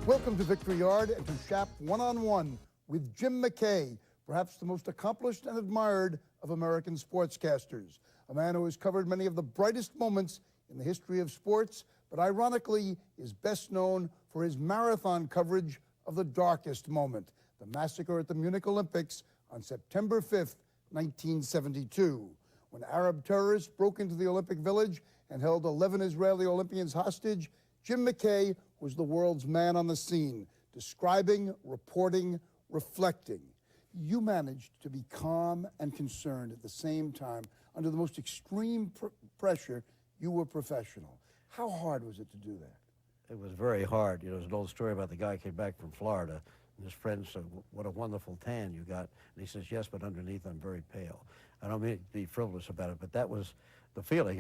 Welcome to Victory Yard and to Schaap One with Jim McKay, perhaps the most accomplished and admired of American sportscasters. A man who has covered many of the brightest moments in the history of sports, but ironically is best known for his marathon coverage of the darkest moment, the massacre at the Munich Olympics on September 5th, 1972, when Arab terrorists broke into the Olympic Village and held 11 Israeli Olympians hostage. Jim McKay was the world's man on the scene, describing, reporting, reflecting. You managed to be calm and concerned at the same time. Under the most extreme pressure, you were professional. How hard was it to do that? It was very hard. You know, there's an old story about the guy who came back from Florida, and his friend said, "What a wonderful tan you got." And he says, "Yes, but underneath I'm very pale." I don't mean to be frivolous about it, but that was the feeling.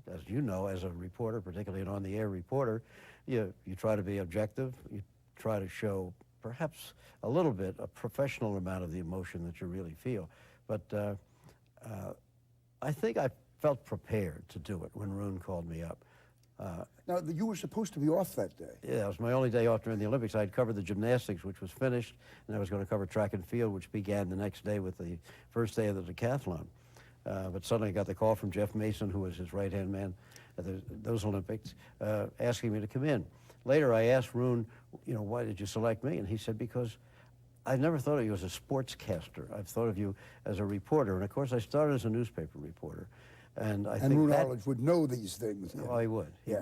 As you know, as a reporter, particularly an on-the-air reporter, you try to be objective. You try to show perhaps a little bit, a professional amount of the emotion that you really feel. But I think I felt prepared to do it when Roon called me up. Now, you were supposed to be off that day. Yeah, it was my only day off during the Olympics. I had covered the gymnastics, which was finished, and I was going to cover track and field, which began the next day with the first day of the decathlon. But suddenly I got the call from Jeff Mason, who was his right-hand man at those Olympics, asking me to come in. Later, I asked Roon, why did you select me? And he said, because I've never thought of you as a sportscaster. I've thought of you as a reporter. And of course, I started as a newspaper reporter. And I think Roon Arledge would know these things. Yeah. Oh, he would. Yeah.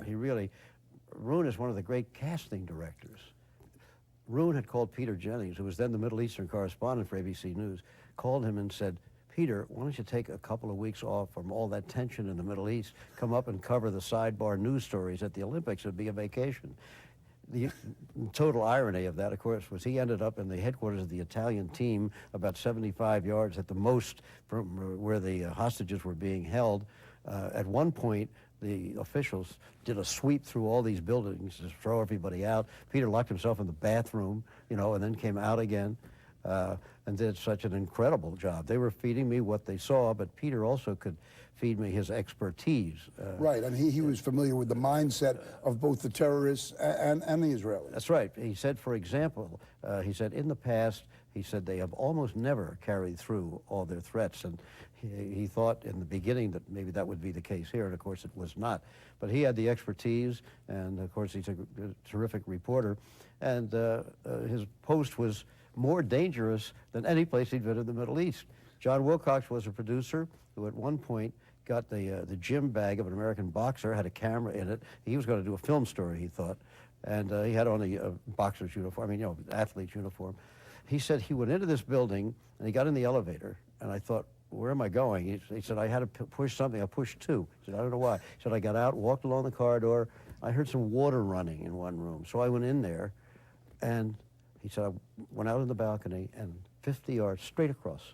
Roon is one of the great casting directors. Roon had called Peter Jennings, who was then the Middle Eastern correspondent for ABC News, called him and said, "Peter, why don't you take a couple of weeks off from all that tension in the Middle East, come up and cover the sidebar news stories at the Olympics? It'd be a vacation." The total irony of that, of course, was he ended up in the headquarters of the Italian team about 75 yards at the most from where the hostages were being held. At one point, the officials did a sweep through all these buildings to throw everybody out. Peter locked himself in the bathroom, and then came out again. And did such an incredible job. They were feeding me what they saw, but Peter also could feed me his expertise. Right, and he was familiar with the mindset of both the terrorists and the Israelis. That's right. He said, for example, in the past, he said they have almost never carried through all their threats. And he thought in the beginning that maybe that would be the case here, and of course it was not. But he had the expertise, and of course he's a terrific reporter, and his post was more dangerous than any place he'd been in the Middle East. John Wilcox was a producer who at one point got the gym bag of an American boxer, had a camera in it. He was going to do a film story, he thought, and he had on a boxer's uniform, athlete's uniform. He said he went into this building, and he got in the elevator, and I thought, where am I going? He said, I had to push something. I pushed 2. He said, I don't know why. He said, I got out, walked along the corridor. I heard some water running in one room, so I went in there, and he said, I went out on the balcony, and 50 yards straight across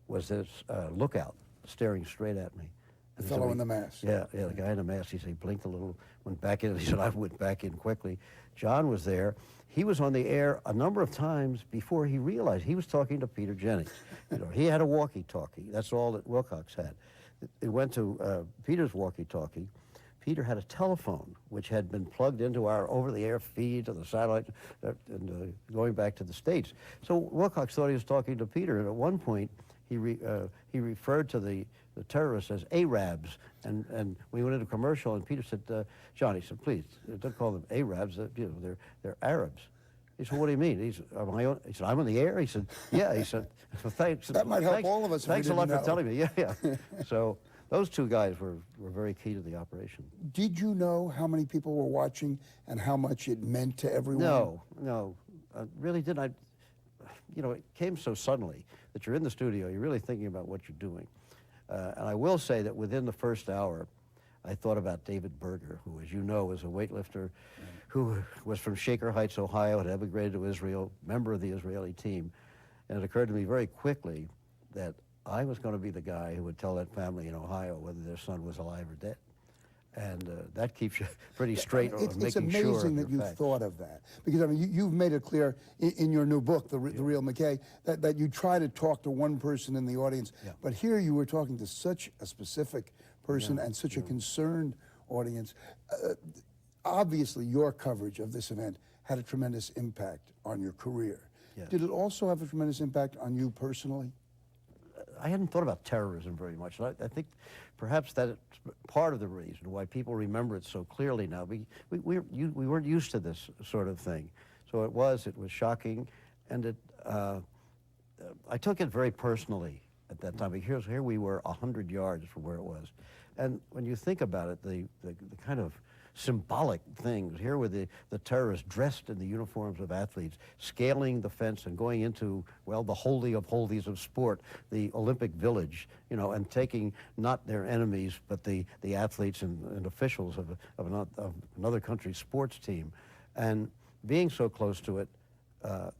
was this lookout staring straight at me. The fellow in the mask. Yeah, the guy in the mask. He said he blinked a little, went back in. He said, I went back in quickly. John was there. He was on the air a number of times before he realized he was talking to Peter Jennings. He had a walkie-talkie. That's all that Wilcox had. It went to Peter's walkie-talkie. Peter had a telephone, which had been plugged into our over-the-air feed to the satellite and going back to the States. So Wilcox thought he was talking to Peter, and at one point he referred to the terrorists as Arabs, and we went into commercial, and Peter said, John, he said, please, don't call them Arabs, they're Arabs. He said, what do you mean? He said, I'm on the air? He said, yeah. He said, well, thanks. That might help all of us. Thanks a lot for telling me. Yeah. So those 2 guys were very key to the operation. Did you know how many people were watching and how much it meant to everyone? No. I really didn't. It came so suddenly that you're in the studio, you're really thinking about what you're doing. And I will say that within the first hour, I thought about David Berger, who, as you know, was a weightlifter who was from Shaker Heights, Ohio, had emigrated to Israel, member of the Israeli team. And it occurred to me very quickly that I was going to be the guy who would tell that family in Ohio whether their son was alive or dead. And that keeps you pretty straight on making sure. It's amazing that you thought of that. Because, you've made it clear in your new book, The Real McKay, that you try to talk to one person in the audience. Yeah. But here you were talking to such a specific person and such a concerned audience. Obviously, your coverage of this event had a tremendous impact on your career. Yes. Did it also have a tremendous impact on you personally? I hadn't thought about terrorism very much. I think perhaps that's part of the reason why people remember it so clearly now. We weren't used to this sort of thing. So it was shocking, and I took it very personally at that time. Here we were 100 yards from where it was. And when you think about it, the kind of symbolic things, here were the terrorists dressed in the uniforms of athletes, scaling the fence and going into, well, the holy of holies of sport, the Olympic Village, you know, and taking not their enemies, but the athletes and officials of another country's sports team. And being so close to it,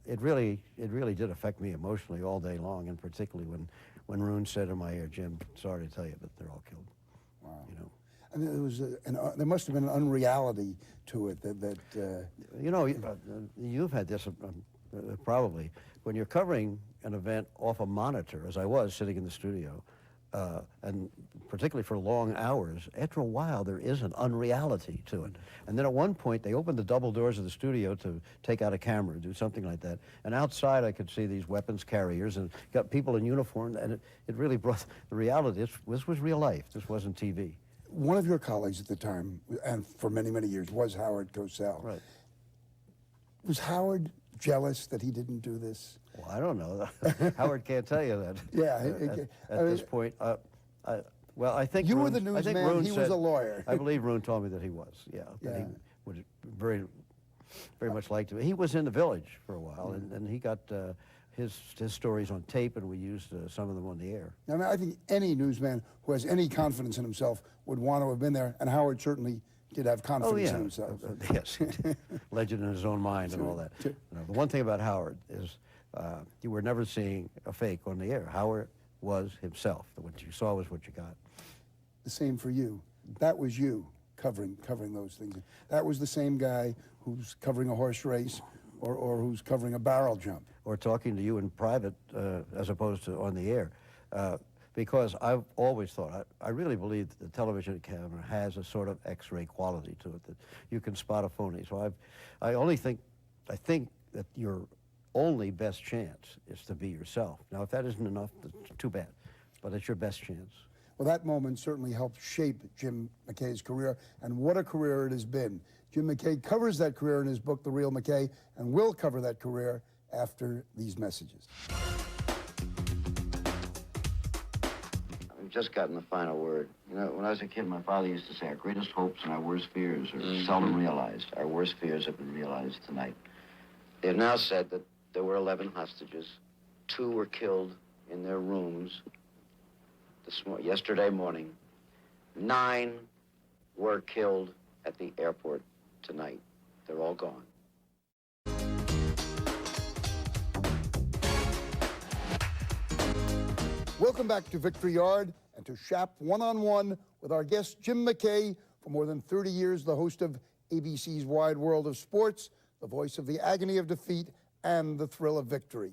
it really did affect me emotionally all day long, and particularly when Roon said in my ear, "Jim, sorry to tell you, but they're all killed." Wow. You know. And there was there must have been an unreality to it that You know, you've had this probably when you're covering an event off a monitor, as I was sitting in the studio, and particularly for long hours. After a while, there is an unreality to it. And then at one point, they opened the double doors of the studio to take out a camera, do something like that. And outside, I could see these weapons carriers and got people in uniform, and it really brought the reality. This was real life. This wasn't TV. one of your colleagues at the time, and for many, many years, was Howard Cosell. Right. Was Howard jealous that he didn't do this? Well, I don't know. Howard can't tell you that. Yeah. At this point, well, I think you were Roon, the newsman. He was a lawyer. I believe Roon told me that he was. Yeah. That he would very much like to. He was in the Village for a while, and he got his stories on tape, and we used some of them on the air. I mean, I think any newsman who has any confidence in himself would want to have been there, and Howard certainly did have confidence in himself. Yes, legend in his own mind and all that. You know, the one thing about Howard is you were never seeing a fake on the air. Howard was himself. What you saw was what you got. The same for you. That was you covering those things. That was the same guy who's covering a horse race or who's covering a barrel jump. Or talking to you in private as opposed to on the air. Because I've always thought, I really believe that the television camera has a sort of X-ray quality to it, that you can spot a phony. So I think that your only best chance is to be yourself. Now, if that isn't enough, that's too bad, but it's your best chance. Well, that moment certainly helped shape Jim McKay's career, and what a career it has been. Jim McKay covers that career in his book, The Real McKay, and will cover that career after these messages. I've just gotten the final word. You know, when I was a kid, my father used to say, our greatest hopes and our worst fears are seldom realized. Our worst fears have been realized tonight. They have now said that there were 11 hostages. 2 were killed in their rooms yesterday morning. 9 were killed at the airport tonight. They're all gone. Welcome back to Victory Yard and to Schaap One-on-One with our guest Jim McKay, for more than 30 years the host of ABC's Wide World of Sports, the voice of the agony of defeat and the thrill of victory.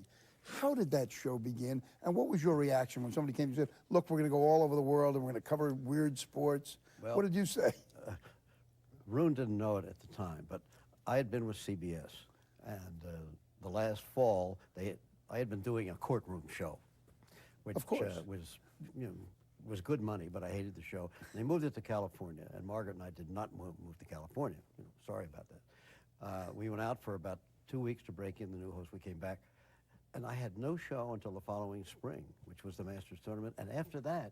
How did that show begin, and what was your reaction when somebody came and said, look, we're going to go all over the world and we're going to cover weird sports? Well, what did you say? Roon didn't know it at the time, but I had been with CBS, and the last fall, I had been doing a courtroom show, which was good money, but I hated the show. And they moved it to California, and Margaret and I did not move to California. Sorry about that. We went out for about 2 weeks to break in the new host. We came back, and I had no show until the following spring, which was the Masters tournament, and after that,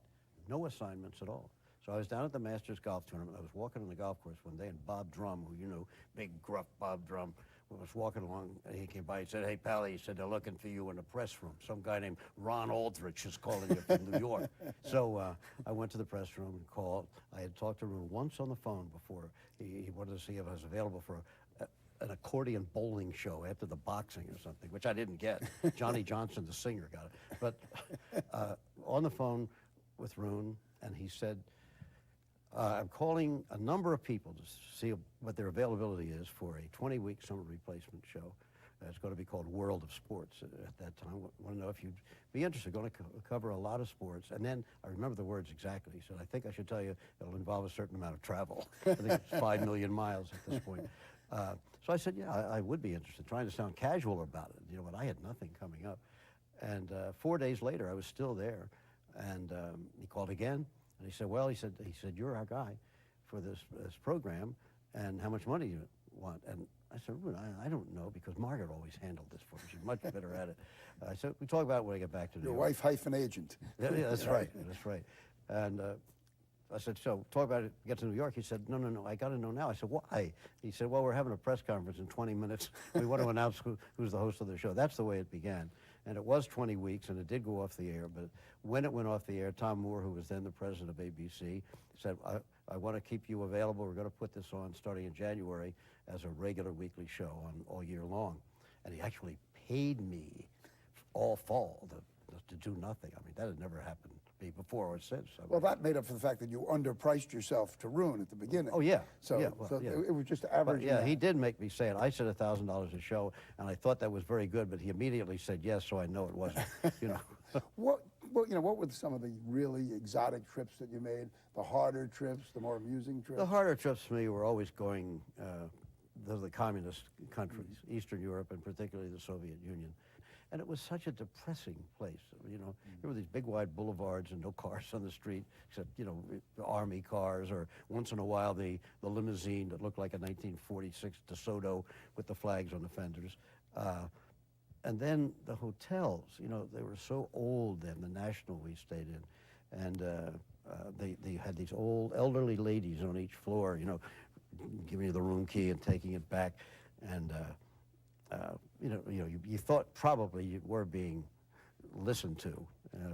no assignments at all. So I was down at the Masters golf tournament. I was walking on the golf course one day, and Bob Drum, who you know, big, gruff Bob Drum, was walking along, and he came by. He said, hey, Pally, he said, they're looking for you in the press room. Some guy named Ron Aldrich is calling you from New York. So I went to the press room and called. I had talked to Roon once on the phone before. He wanted to see if I was available for an accordion bowling show after the boxing or something, which I didn't get. Johnny Johnson, the singer, got it. But on the phone with Roon, and he said, I'm calling a number of people to see what their availability is for a 20-week summer replacement show. It's going to be called World of Sports at that time. I want to know if you'd be interested. Going to cover a lot of sports. And then I remember the words exactly. He said, I think I should tell you it'll involve a certain amount of travel. I think it's 5 million miles at this point. So I said, yeah, I would be interested, trying to sound casual about it, you know, but I had nothing coming up. And 4 days later, I was still there, and he called again, and he said, well, he said, you're our guy for this program, and how much money do you want? And I said, well, I don't know, because Margaret always handled this for me. She's much better at it. I said, we talk about it when I get back to New York. Your wife hyphen agent. Yeah, that's right. That's right. And I said, so talk about it, get to New York. He said, no, I got to know now. I said, why? He said, well, we're having a press conference in 20 minutes. We want to announce who's the host of the show. That's the way it began. And it was 20 weeks, and it did go off the air. But when it went off the air, Tom Moore, who was then the president of ABC, said, I want to keep you available. We're going to put this on starting in January as a regular weekly show on all year long. And he actually paid me all fall to do nothing. I mean, that had never happened to me before or since. I mean, Well, that made up for the fact that you underpriced yourself to ruin at the beginning. Oh, yeah. So, yeah, well, yeah. It was just average. Yeah, he did make me say it. I said $1,000 a show, and I thought that was very good, but he immediately said yes, so I know it wasn't, you know. What were some of the really exotic trips that you made? The harder trips, the more amusing trips? The harder trips for me were always going to the communist countries, Eastern Europe, and particularly the Soviet Union. And it was such a depressing place, you know. There were these big wide boulevards and no cars on the street, except, you know, army cars, or once in a while the limousine that looked like a 1946 DeSoto with the flags on the fenders. And then the hotels, you know, they were so old then, the National we stayed in. And they had these old elderly ladies on each floor, you know, giving you the room key and taking it back. And you thought probably you were being listened to,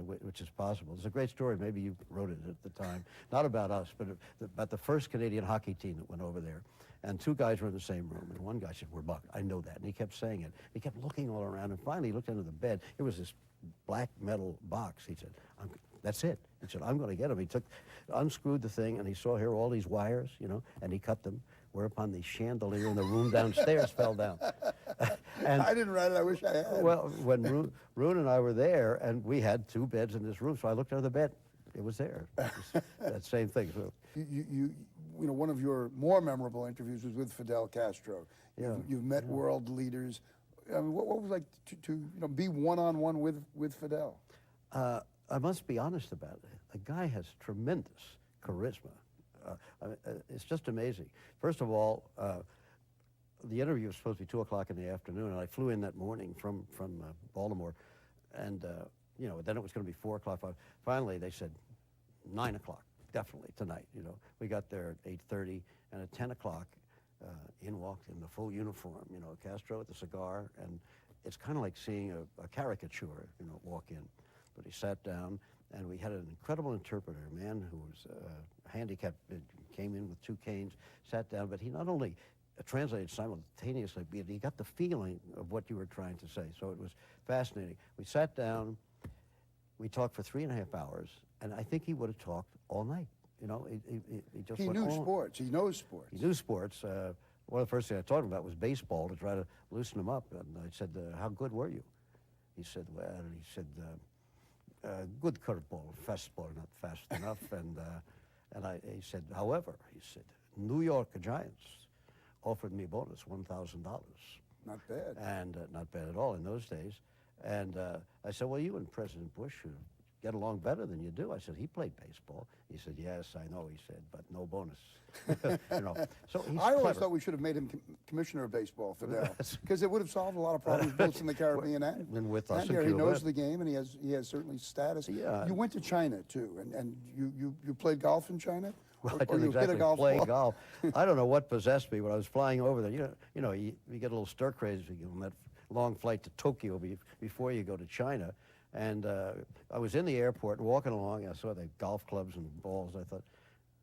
which is possible. It's a great story. Maybe you wrote it at the time. Not about us, but about the first Canadian hockey team that went over there. And two guys were in the same room, and one guy said, "We're Buck." I know that. And he kept saying it. He kept looking all around, and finally he looked under the bed. It was this black metal box. He said, "That's it." He said, "I'm going to get him." He unscrewed the thing, and he saw here all these wires, you know, and he cut them, whereupon the chandelier in the room downstairs fell down. And I didn't write it. I wish I had. Well, when Roon and I were there, and we had two beds in this room, so I looked under the bed. It was there. That same thing. So, you know, one of your more memorable interviews was with Fidel Castro. Yeah. You've met world leaders. I mean, what was it like to be one-on-one with Fidel? I must be honest about it. The guy has tremendous charisma. It's just amazing. First of all, the interview was supposed to be 2 o'clock in the afternoon, and I flew in that morning from Baltimore, and you know, then it was going to be 4 o'clock. Finally, they said 9 o'clock, definitely tonight. You know, we got there at 8:30, and at 10 o'clock, in walked in the full uniform. You know, Castro with the cigar, and it's kind of like seeing a caricature. You know, walk in, but he sat down, and we had an incredible interpreter, a man who was handicapped, came in with 2 canes, sat down, but he not only translated simultaneously, but he got the feeling of what you were trying to say. So it was fascinating. We sat down, we talked for 3.5 hours, and I think he would have talked all night. You know, he knew sports. He knows sports. He knew sports. One of the first things I taught him about was baseball, to try to loosen him up. And I said, "How good were you?" He said, "Good curveball, fastball, not fast enough." He said, "However," he said, "New York Giants offered me a bonus, $1,000. Not bad. And not bad at all in those days. And I said, "Well, you and President Bush get along better than you do." I said, "He played baseball." He said, "Yes, I know," he said, "but no bonus." You know, so he's I always clever. thought we should have made him commissioner of baseball, Fidel, because it would have solved a lot of problems both in the Caribbean and with us in here. He Cuba. knows the game, and he has certainly status. Yeah. You went to China too, and you played golf in China. Well, Or I didn't you hit exactly a golf play ball? golf. I don't know what possessed me when I was flying over there. You know, you get a little stir crazy on that long flight to Tokyo before you go to China. And I was in the airport walking along, and I saw the golf clubs and balls. I thought,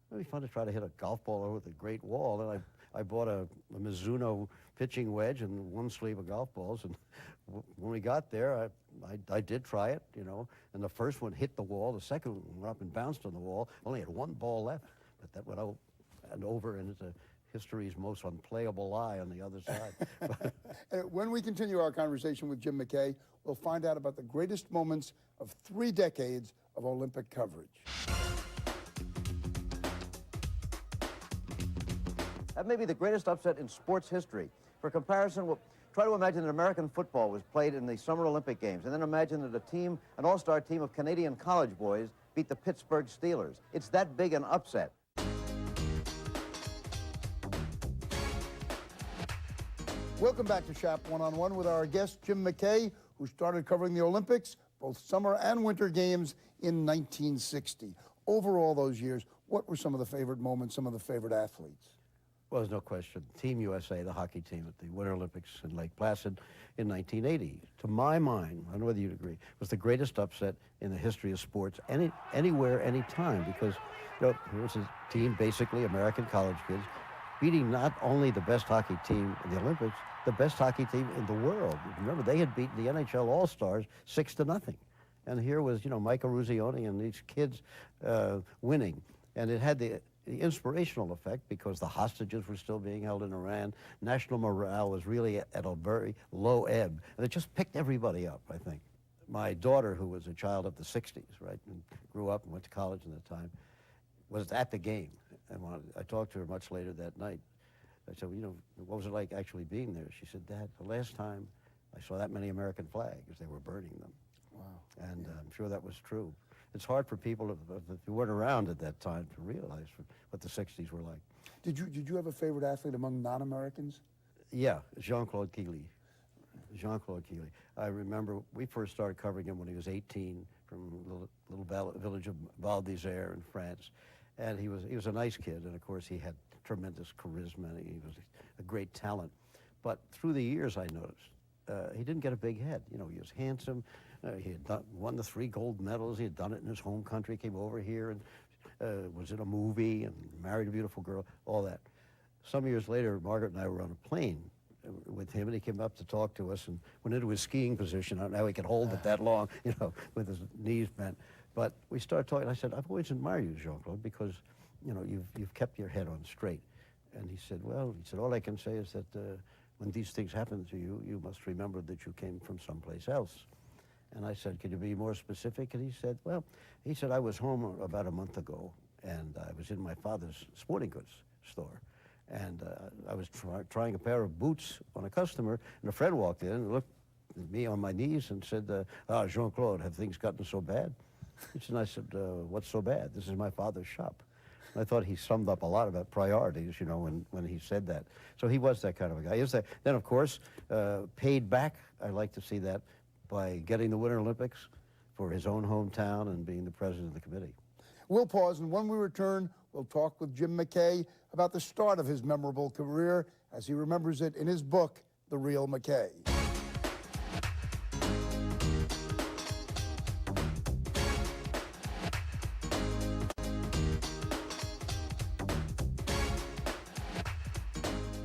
it'd be fun to try to hit a golf ball over the Great Wall. And I bought a Mizuno pitching wedge and one sleeve of golf balls. And when we got there, I did try it, you know. And the first one hit the wall. The second one went up and bounced on the wall. Only had one ball left. But that went out and over into history's most unplayable lie on the other side. When we continue our conversation with Jim McKay, we'll find out about the greatest moments of 3 decades of Olympic coverage. That may be the greatest upset in sports history. For comparison, try to imagine that American football was played in the Summer Olympic Games, and then imagine that an all-star team of Canadian college boys beat the Pittsburgh Steelers. It's that big an upset. Welcome back to Schaap One-on-One with our guest, Jim McKay, who started covering the Olympics, both summer and winter games, in 1960. Over all those years, what were some of the favorite moments, some of the favorite athletes? Well, there's no question. Team USA, the hockey team at the Winter Olympics in Lake Placid in 1980, to my mind, I don't know whether you'd agree, was the greatest upset in the history of sports, anywhere, anytime, because here was a team, basically American college kids, beating not only the best hockey team in the Olympics, the best hockey team in the world. Remember, they had beaten the NHL All-Stars 6-0. And here was, Mike Eruzione and these kids winning. And it had the inspirational effect because the hostages were still being held in Iran. National morale was really at a very low ebb. And it just picked everybody up, I think. My daughter, who was a child of the 60s, right, and grew up and went to college in that time, was at the game. And when I talked to her much later that night, I said, well, what was it like actually being there? She said, Dad, the last time I saw that many American flags, they were burning them. Wow. And I'm sure that was true. It's hard for people who weren't around at that time to realize what the 60s were like. Did you have a favorite athlete among non-Americans? Yeah, Jean-Claude Keely. Jean-Claude Keely. I remember we first started covering him when he was 18 from a little village of Val d'Isère in France. And he was a nice kid, and of course he had tremendous charisma, and he was a great talent. But through the years, I noticed, he didn't get a big head. He was handsome. He had won the 3 gold medals. He had done it in his home country, came over here and was in a movie and married a beautiful girl, all that. Some years later, Margaret and I were on a plane with him, and he came up to talk to us and went into his skiing position. I don't know how he could hold it that long, with his knees bent. But we started talking. I said, I've always admired you, Jean-Claude, because, you've kept your head on straight. And he said, all I can say is that when these things happen to you, you must remember that you came from someplace else. And I said, can you be more specific? And he said, I was home about a month ago, and I was in my father's sporting goods store. And I was trying a pair of boots on a customer, and a friend walked in and looked at me on my knees and said, Jean-Claude, have things gotten so bad? And I said, what's so bad? This is my father's shop. And I thought he summed up a lot about priorities, when he said that. So he was that kind of a guy. Then, of course, paid back, I like to see that, by getting the Winter Olympics for his own hometown and being the president of the committee. We'll pause, and when we return, we'll talk with Jim McKay about the start of his memorable career as he remembers it in his book, The Real McKay.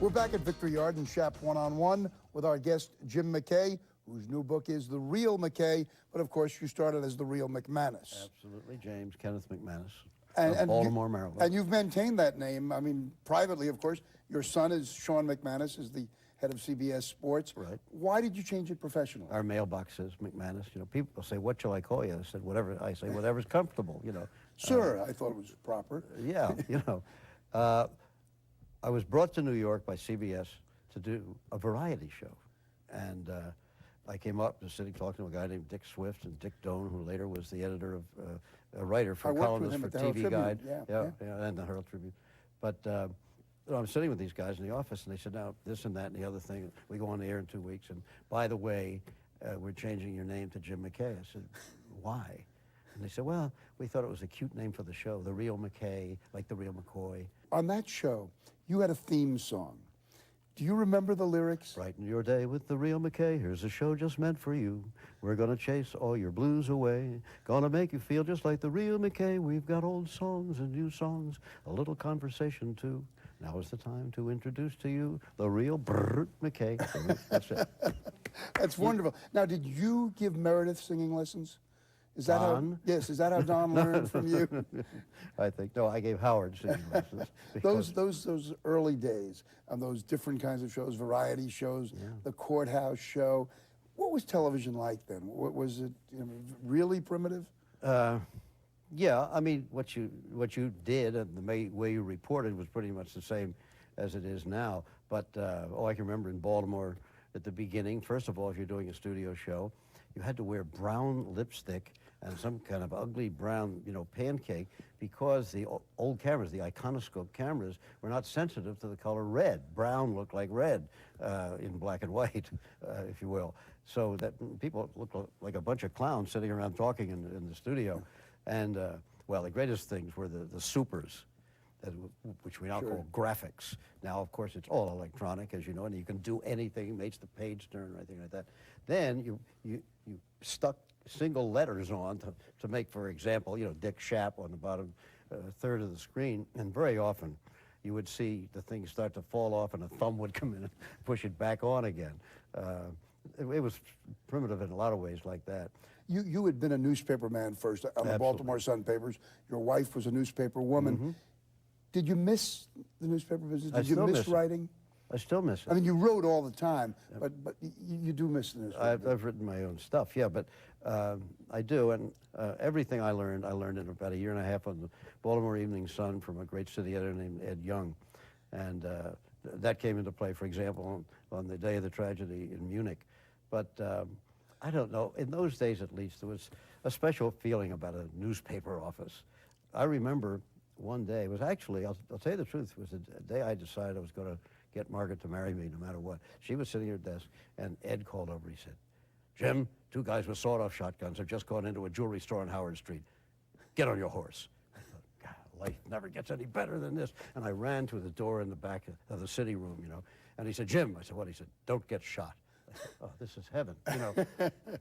We're back at Victory Yard in Schaap One-on-One with our guest, Jim McKay, whose new book is The Real McKay, but of course you started as The Real McManus. Absolutely, James Kenneth McManus, and Baltimore, Maryland. And you've maintained that name, privately, of course. Your son is Sean McManus, is the head of CBS Sports. Right. Why did you change it professionally? Our mailbox says McManus. People say, what shall I call you? I said, whatever. I say, whatever's comfortable, Sir, I thought it was proper. Yeah, I was brought to New York by CBS to do a variety show. And I came up and sitting talking to a guy named Dick Swift, and Dick Doan, who later was the editor of, a writer for columnist for TV Guide. Yeah, and the Herald Tribune. But I'm sitting with these guys in the office, and they said, now, this and that and the other thing, we go on the air in 2 weeks, and by the way, we're changing your name to Jim McKay. I said, why? And they said, well, we thought it was a cute name for the show, The Real McKay, like The Real McCoy. On that show, you had a theme song. Do you remember the lyrics? Brighten your day with The Real McKay. Here's a show just meant for you. We're going to chase all your blues away. Gonna make you feel just like The Real McKay. We've got old songs and new songs, a little conversation too. Now is the time to introduce to you The Real McKay. That's it. That's wonderful. Now, did you give Meredith singing lessons? Is that Don? Yes, is that how Don learned from you? I think, no, I gave Howard singing lessons. Those early days on those different kinds of shows, variety shows, the courthouse show. What was television like then? Was it really primitive? Yeah, what you did and the way you reported was pretty much the same as it is now. But, I can remember in Baltimore at the beginning, first of all, if you're doing a studio show, you had to wear brown lipstick and some kind of ugly brown, pancake, because the old cameras, the iconoscope cameras, were not sensitive to the color red. Brown looked like red in black and white, if you will. So that people looked like a bunch of clowns sitting around talking in the studio. And, well, the greatest things were the supers, which we now call graphics. Now, of course, it's all electronic, as you know, and you can do anything. It makes the page turn or anything like that. Then you stuck single letters on to make, for example, Dick Schaap on the bottom third of the screen. And very often, you would see the thing start to fall off, and a thumb would come in and push it back on again. It was primitive in a lot of ways like that. You had been a newspaper man first on the Baltimore Sun papers. Your wife was a newspaper woman. Mm-hmm. Did you miss the newspaper business? I Did you still miss miss it. writing? I still miss it. I mean, you wrote all the time, but you do miss the newspaper. I've written my own stuff, yeah, but I do, and everything I learned in about a year and a half on the Baltimore Evening Sun from a great city editor named Ed Young, and that came into play, for example, on the day of the tragedy in Munich. But I don't know, in those days at least, there was a special feeling about a newspaper office. I remember one day, it was actually, I'll tell you the truth, it was the day I decided I was going to get Margaret to marry me no matter what. She was sitting at her desk, and Ed called over. He said, "Jim, two guys with sawed-off shotguns have just gone into a jewelry store on Howard Street. Get on your horse." I thought, God, life never gets any better than this. And I ran to the door in the back of the city room, and he said, "Jim," I said, "What?" He said, "Don't get shot." I said, "Oh, this is heaven,"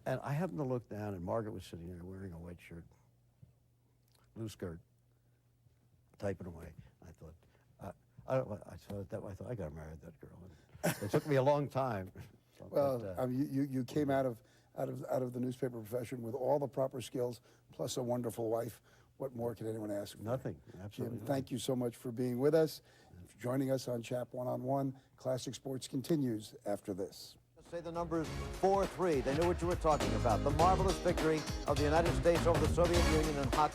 And I happened to look down, and Margaret was sitting there wearing a white shirt, blue skirt, typing away. I thought, I thought I got to marry that girl. And it took me a long time. Well, you came out of the newspaper profession with all the proper skills, plus a wonderful wife. What more can anyone ask for? Nothing, absolutely. Jim, thank you so much for being with us, for joining us on Schaap One-on-One. Classic Sports continues after this. Say the numbers 4-3. They knew what you were talking about. The marvelous victory of the United States over the Soviet Union in hockey.